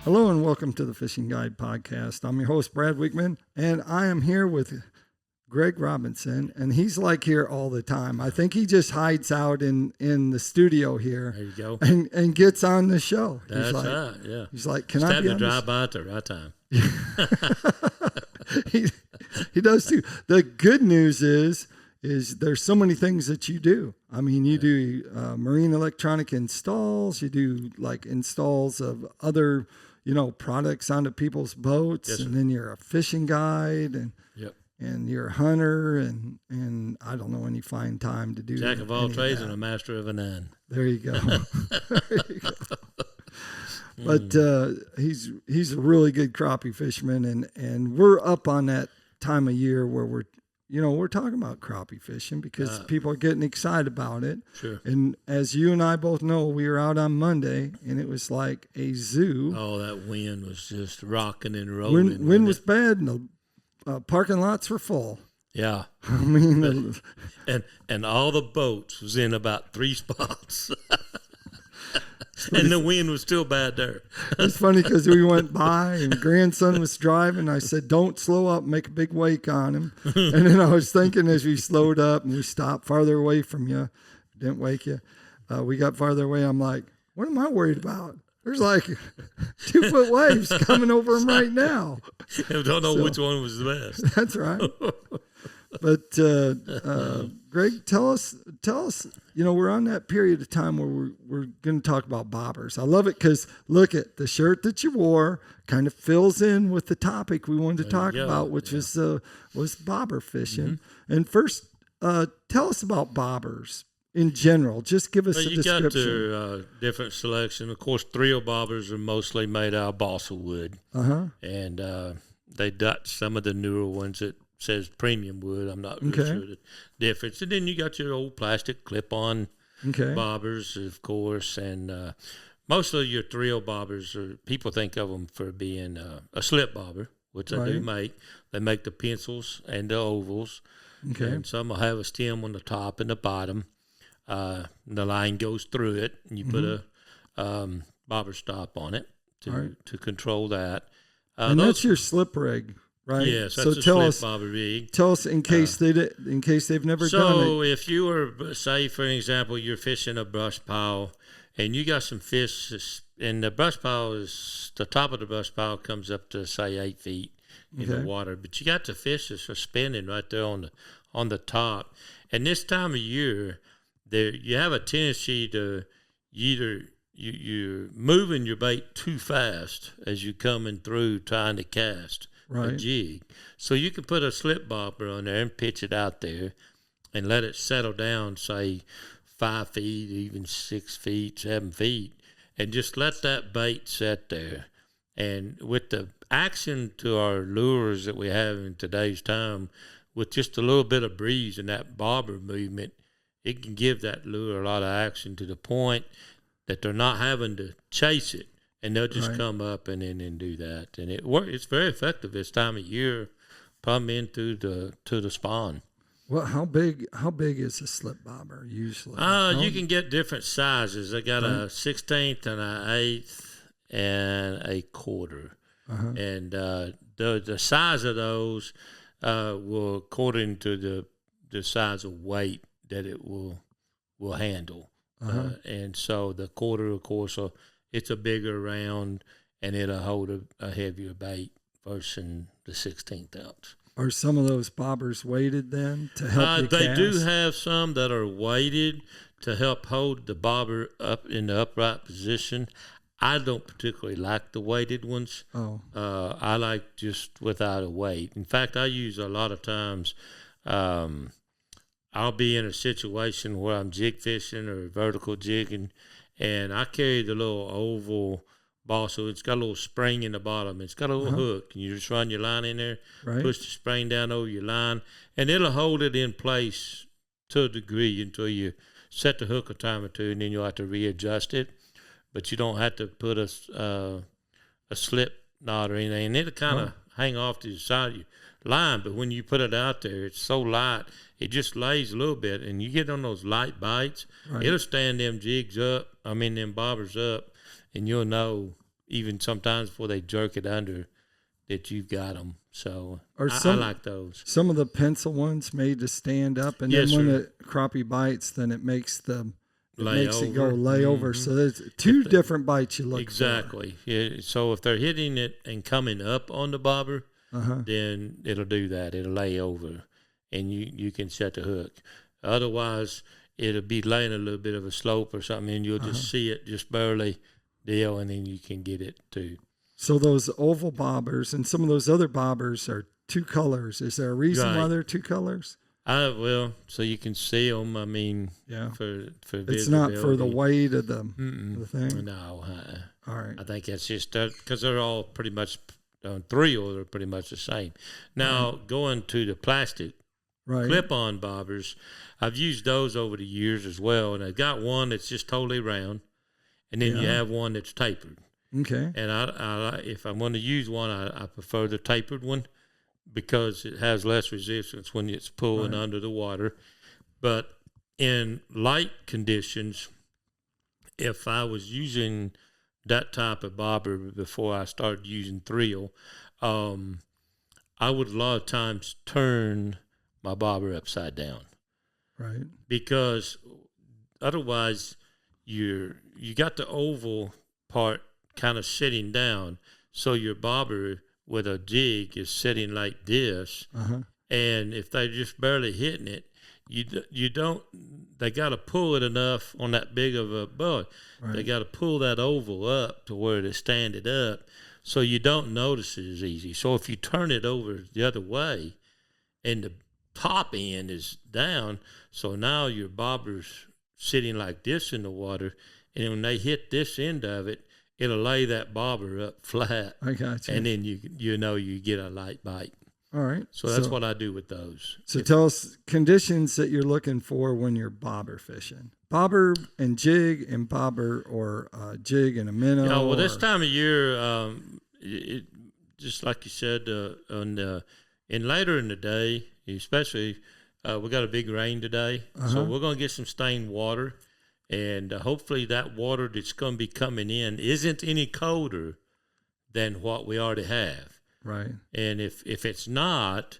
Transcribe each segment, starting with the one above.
Hello and welcome to the Fishing Guide Podcast. I'm your host, Brad Wiegmann, and I am here with Greg Robinson, and he's like here all the time. I think he just hides out in the studio here. There you go. And gets on the show. That's right, yeah. He's like, can just I be on to drive by at the right time. he does too. The good news is there's so many things that you do. I mean, you do marine electronic installs. You do like installs of other, products onto people's boats. Yes, and then you're a fishing guide and Yep. and you're a hunter and I don't know when you find time to do Jack of all trades that. and a master of a none. There you go. There you go. But he's a really good crappie fisherman, and we're up on that time of year where we're talking about crappie fishing because people are getting excited about it. Sure. And as you and I both know, we were out on Monday and it was like a zoo. Oh, that wind was just rocking and rolling. Wind was bad and the parking lots were full. Yeah. I mean, and all the boats was in about 3 spots. And the wind was still bad there. It's funny because we went by and grandson was driving. I said, don't slow up, make a big wake on him. And then I was thinking as we slowed up and we stopped farther away from you, didn't wake you. We got farther away. I'm like, what am I worried about? There's like 2-foot waves coming over him right now. I don't know which one was the best. That's right. But Greg, tell us, we're on that period of time where we're going to talk about bobbers. I love it because look at the shirt that you wore kind of fills in with the topic we wanted to talk about, which was bobber fishing. Mm-hmm. And first, tell us about bobbers in general. Just give us a description. You got your different selection. Of course, thrill bobbers are mostly made out of balsa wood. Uh-huh. And they Dutch some of the newer ones that says premium wood. I'm not really sure the difference. And then you got your old plastic clip-on bobbers, of course, and most of your thrill bobbers people think of them for being a slip bobber, which they do make. They make the pencils and the ovals, and some will have a stem on the top and the bottom. The line goes through it, and you put a bobber stop on it to control that. And that's your slip rig. Right. Yes, that's a slip bobber rig. Tell us in case they've never done it. So if you were, say for example, you're fishing a brush pile, and you got some fish, and the brush pile the top of the brush pile comes up to say 8 feet in the water, but you got the fish that's suspended right there on the top. And this time of year, you have a tendency to either you're moving your bait too fast as you're coming through trying to cast. A jig. So you can put a slip bobber on there and pitch it out there and let it settle down, say 5 feet, even 6 feet, 7 feet, and just let that bait sit there. And with the action to our lures that we have in today's time, with just a little bit of breeze and that bobber movement, it can give that lure a lot of action to the point that they're not having to chase it. And they'll just come up and do that, and it's very effective this time of year, pumping into the spawn. Well, how big is a slip bobber usually? You can get different sizes. They got a 1/16 and an 1/8 and a 1/4, and the size of those will according to the size of weight that it will handle, and so the 1/4, of course, it's a bigger round, and it'll hold a heavier bait versus the 1/16 ounce. Are some of those bobbers weighted then to help you They cast? do have some that are weighted to help hold the bobber up in the upright position. I don't particularly like the weighted ones. I like just without a weight. In fact, I use a lot of times, I'll be in a situation where I'm jig fishing or vertical jigging, and I carry the little oval balsa. It's got a little spring in the bottom. It's got a little hook, and you just run your line in there, push the spring down over your line, and it'll hold it in place to a degree until you set the hook a time or two, and then you'll have to readjust it. But you don't have to put a slip knot or anything, and it'll kind of hang off to the side of your line. But when you put it out there, it's so light, it just lays a little bit, and you get on those light bites, it'll stand them bobbers up, and you'll know even sometimes before they jerk it under, that you've got them. So I like those. Some of the pencil ones made to stand up, and Yes, then when sir. the crappie bites, then it makes it go over. lay over. So there's two different bites you look exactly. Yeah. So if they're hitting it and coming up on the bobber, then it'll do that. It'll lay over, and you can set the hook. Otherwise, it'll be laying a little bit of a slope or something, and you'll just see it just barely deal, and then you can get it too. So those oval bobbers and some of those other bobbers are two colors. Is there a reason why they're two colors? Well, so you can see them. I mean, for it's not for the weight of the thing. No. All right. I think that's just because they're all pretty much three, or they're pretty much the same. Now going to the plastic clip-on bobbers, I've used those over the years as well, and I've got one that's just totally round, and then you have one that's tapered. Okay. And I if I'm going to use one, I prefer the tapered one because it has less resistance when it's pulling under the water. But in light conditions, if I was using that type of bobber before I started using thrill, I would a lot of times turn my bobber upside down. Right. Because otherwise you got the oval part kind of sitting down, so your bobber with a jig is sitting like this, and if they're just barely hitting it, you don't. They got to pull it enough on that big of a boat. Right. They got to pull that oval up to where they stand it up, so you don't notice it as easy. So if you turn it over the other way, and the top end is down, so now your bobber's sitting like this in the water, and when they hit this end of it, it'll lay that bobber up flat. I got you. And then you get a light bite. All right. So that's what I do with those. So tell us conditions that you're looking for when you're bobber fishing. Bobber and jig, and bobber or jig and a minnow. Well, this time of year, just like you said, and later in the day, especially, we got a big rain today, so we're going to get some stained water. And hopefully that water that's going to be coming in isn't any colder than what we already have. Right. And if it's not,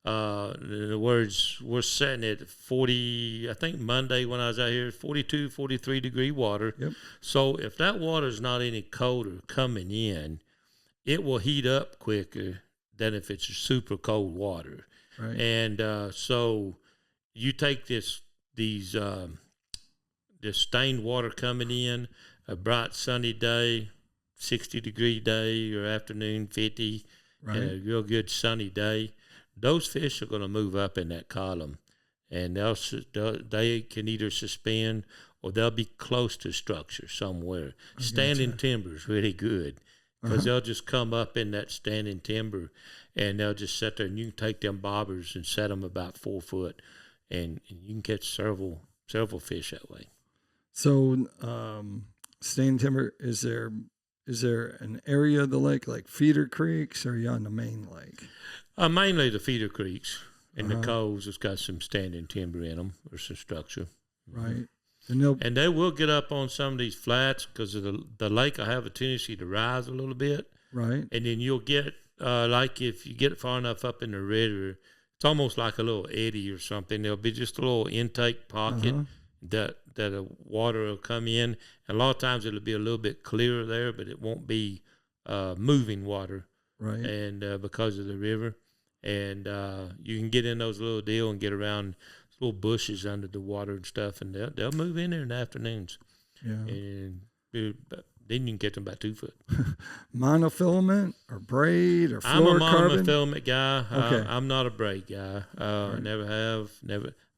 in other words, we're setting at 40, I think Monday when I was out here, 42, 43 degree water. Yep. So if that water is not any colder coming in, it will heat up quicker than if it's super cold water. Right. And so you take this stained water coming in, a bright sunny day, 60-degree day, or afternoon 50, and a real good sunny day, those fish are going to move up in that column, and they can either suspend or they'll be close to structure somewhere. Standing timber is really good because they'll just come up in that standing timber, and they'll just sit there, and you can take them bobbers and set them about 4 foot, and you can catch several fish that way. So, standing timber, is there an area of the lake like feeder creeks, or are you on the main lake? Mainly the feeder creeks and the coves has got some standing timber in them or some structure. Right. And they will get up on some of these flats because the lake will have a tendency to rise a little bit. Right. And then you'll get, like if you get far enough up in the river, it's almost like a little eddy or something. There'll be just a little intake pocket that the water will come in. And a lot of times it'll be a little bit clearer there, but it won't be moving water. Right. And because of the river. And you can get in those little deal and get around little bushes under the water and stuff, and they'll move in there in the afternoons. Yeah. And then you can get them about 2 foot. Monofilament or braid or fluorocarbon? I'm a monofilament guy. Okay. I'm not a braid guy. Right. Never have.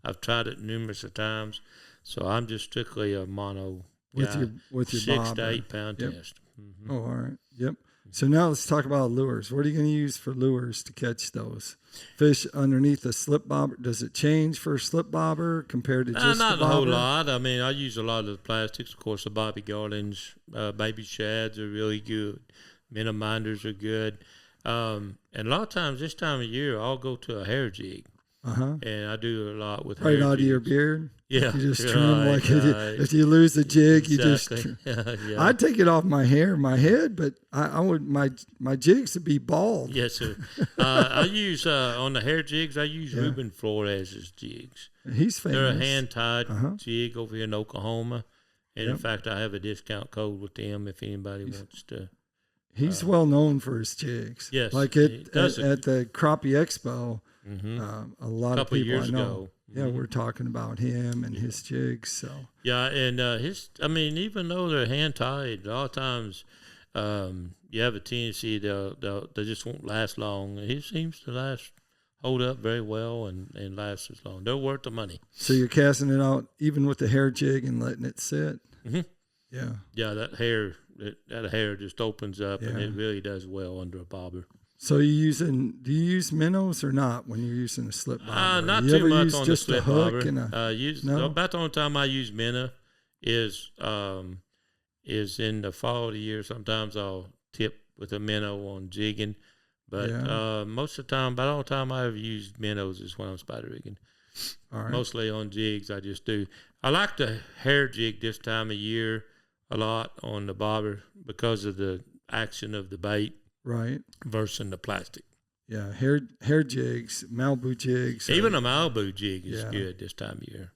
I've tried it numerous of times. So I'm just strictly a mono guy. With your 6 bobber. to 8 pound test. Mm-hmm. Oh, all right. Yep. So now let's talk about lures. What are you going to use for lures to catch those fish underneath a slip bobber? Does it change for a slip bobber compared to just not the bobber? a whole lot. I mean, I use a lot of the plastics. Of course, the Bobby Garlands, baby shads are really good. Minnow minders are good. And a lot of times this time of year, I'll go to a hair jig. and I do a lot with right hair out of your jigs. beard. Yeah, You just trim them like right. if you lose the jig, you just. Exactly. Yeah. I'd take it off my head, but I would my jigs would be bald. Yes, sir. I use on the hair jigs. I use Ruben Flores's jigs. He's famous. They're a hand tied jig over here in Oklahoma, and in fact, I have a discount code with them if anybody wants to. He's well known for his jigs. Yes, like at the Crappie Expo, a lot of people I know. Ago. Yeah, we're talking about him and his jigs. So and even though they're hand tied, a lot of times you have a tendency they just won't last long. He seems to hold up very well and last as long. They're worth the money. So you're casting it out even with the hair jig and letting it sit. Mm-hmm. Yeah. Yeah, that hair just opens up and it really does well under a bobber. So do you use minnows or not when you're using a slip bobber? Not too much on the slip bobber. No? About the only time I use minnow is in the fall of the year. Sometimes I'll tip with a minnow on jigging, but most of the time, about all the time I ever used minnows is when I'm spider rigging. All right. Mostly on jigs, I just do. I like the hair jig this time of year a lot on the bobber because of the action of the bait. Right. Versus the plastic. Yeah, hair jigs, Malibu jigs. Even a Malibu jig is good this time of year.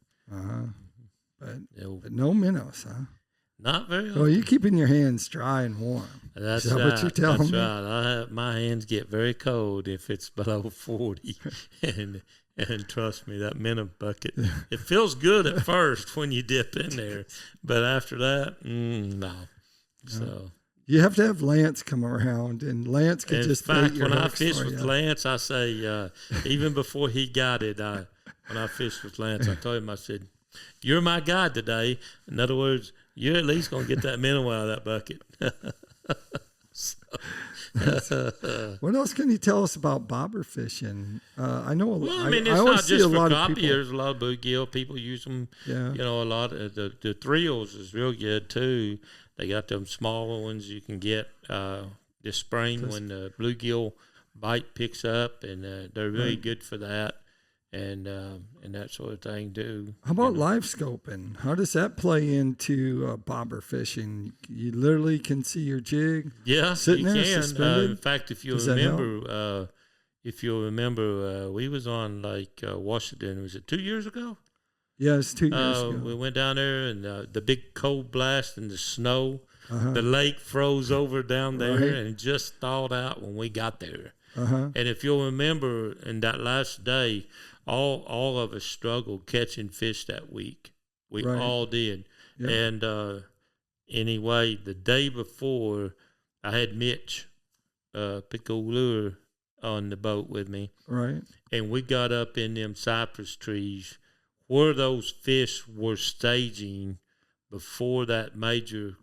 But no minnows, huh? Not very often. Well, you're keeping your hands dry and warm. That's is that what you're telling me? Right. My hands get very cold if it's below 40. and trust me, that minnow bucket, it feels good at first when you dip in there. But after that, no. So... You have to have Lance come around, and Lance could just bait your hooks. In fact, when I fish with Lance, I say, even before he got it, when I fished with Lance, I told him, I said, "You're my guide today." In other words, you're at least going to get that minnow out of that bucket. What else can you tell us about bobber fishing? I know. It's not just for crappie. There's a lot of bluegill. People use them. Yeah. A lot of the thrills is real good too. They got them smaller ones you can get this spring when the bluegill bite picks up, and they're really good for that and that sort of thing too. How about live scoping? How does that play into bobber fishing? You literally can see your jig. Yeah, sitting there suspended. In fact, if you'll remember, we was on Lake Washington. Was it 2 years ago? Yeah, it's 2 years ago. We went down there, and the big cold blast and the snow, the lake froze over down there and just thawed out when we got there. And if you'll remember, in that last day, all of us struggled catching fish that week. We all did. Yep. And anyway, the day before, I had Mitch, PICO Lure, on the boat with me. Right. And we got up in them cypress trees where those fish were staging before that major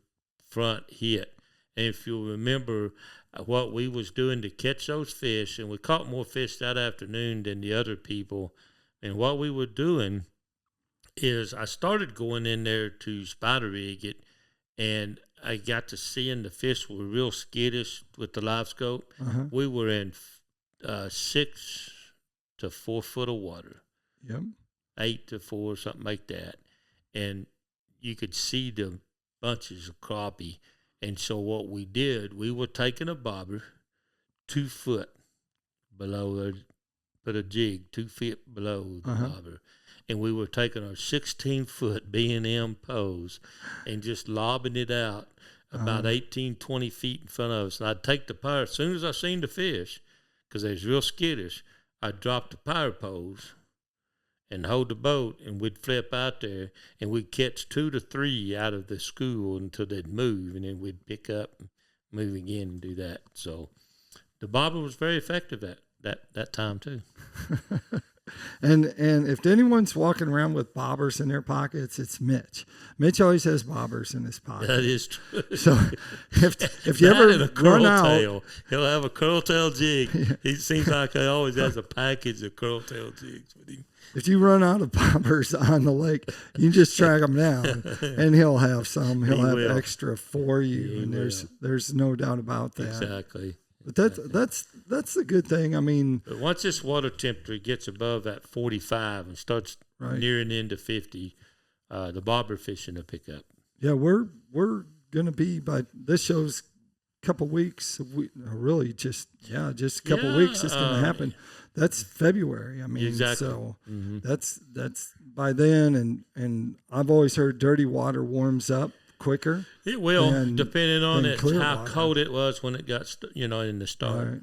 front hit. And if you'll remember what we was doing to catch those fish, and we caught more fish that afternoon than the other people, and what we were doing is I started going in there to spider rig it, and I got to seeing the fish were real skittish with the live scope. We were in 6 to 4 foot of water. Yep. 8 to 4, something like that. And you could see the bunches of crappie. And so what we did, we were taking a bobber 2 foot below, put a jig 2 feet below the bobber. And we were taking our 16-foot B&M pose and just lobbing it out about 18, 20 feet in front of us. And I'd take the power, as soon as I seen the fish, because they was real skittish, I'd drop the power pose and hold the boat, and we'd flip out there, and we'd catch 2 to 3 out of the school until they'd move, and then we'd pick up and move again and do that. So the bobber was very effective at that time too. And if anyone's walking around with bobbers in their pockets, it's Mitch. Mitch always has bobbers in his pocket. That is true. So if you ever run out, he'll have a curl tail jig. Yeah. He seems like he always has a package of curl tail jigs with him. If you run out of bobbers on the lake, you just track them down, and he'll have some. He'll have extra for you, and there's no doubt about that. Exactly. But that's the good thing. I mean, but once this water temperature gets above that 45 and starts nearing into 50, the bobber fishing will pick up. Yeah, we're gonna be by this show's couple weeks. Really just a couple weeks. It's gonna happen. That's February. I mean, exactly. So that's by then. And I've always heard dirty water warms up quicker. It will, depending on how water. cold it was when it got in the start. Right.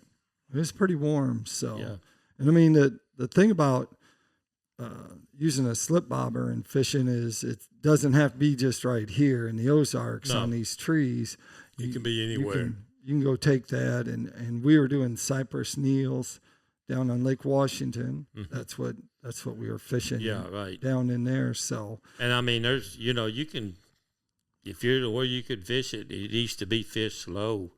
It was pretty warm. So, and I mean the thing about using a slip bobber and fishing is it doesn't have to be just right here in the Ozarks on these trees. You can be anywhere. You can go take that, and we were doing cypress Neils down on Lake Washington. That's what we were fishing. Yeah, right. Down in there. So, and I mean, there's you can, if you're where you could fish it, it needs to be fished slow.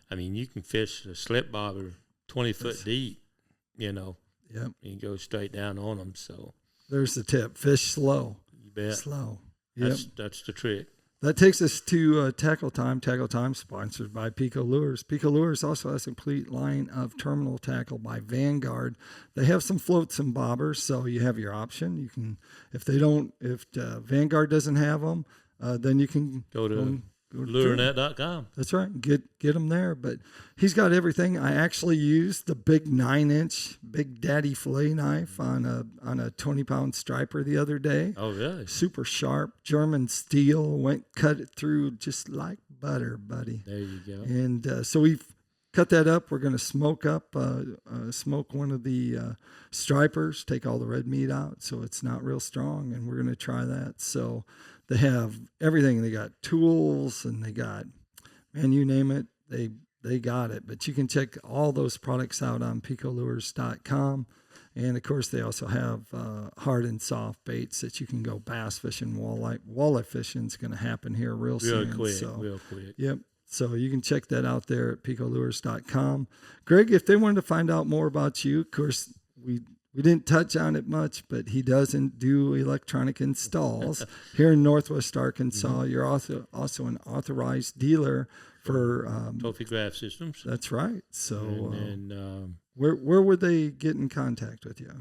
I mean, you can fish a slip bobber 20 foot deep. Yep. And go straight down on them. So there's the tip: fish slow. You bet. Slow. Yep. That's the trick. That takes us to Tackle Time. Tackle Time sponsored by PICO Lures. PICO Lures also has a complete line of terminal tackle by Vanguard. They have some floats and bobbers, so you have your option. You can, if Vanguard doesn't have them, then you can go to lurenet.com. That's right. Get them there. But he's got everything. I actually used the big 9-inch Big Daddy fillet knife on a 20-pound striper the other day. Oh, really? Super sharp German steel. Cut it through just like butter, buddy. There you go. And so we've cut that up. We're going to smoke one of the stripers, take all the red meat out so it's not real strong, and we're going to try that. So they have everything. They got tools, and they got, man, you name it, they got it. But you can check all those products out on PicoLures.com. And, of course, they also have hard and soft baits that you can go bass fishing. Walleye fishing is going to happen here real soon. Real quick. Yep. So you can check that out there at PicoLures.com. Greg, if they wanted to find out more about you, of course, we didn't touch on it much, but he doesn't do electronic installs here in Northwest Arkansas. You're also an authorized dealer for Trophygraph Systems. That's right. So and where would they get in contact with you?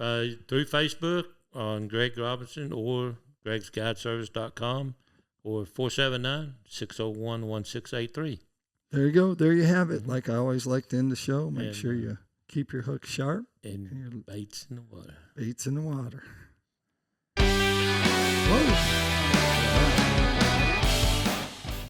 Through Facebook on Greg Robinson or gregsguideservice.com or 479-601-1683. There you go. There you have it. Like I always like to end the show, make sure you keep your hook sharp. And your baits in the water. Baits in the water. Whoa.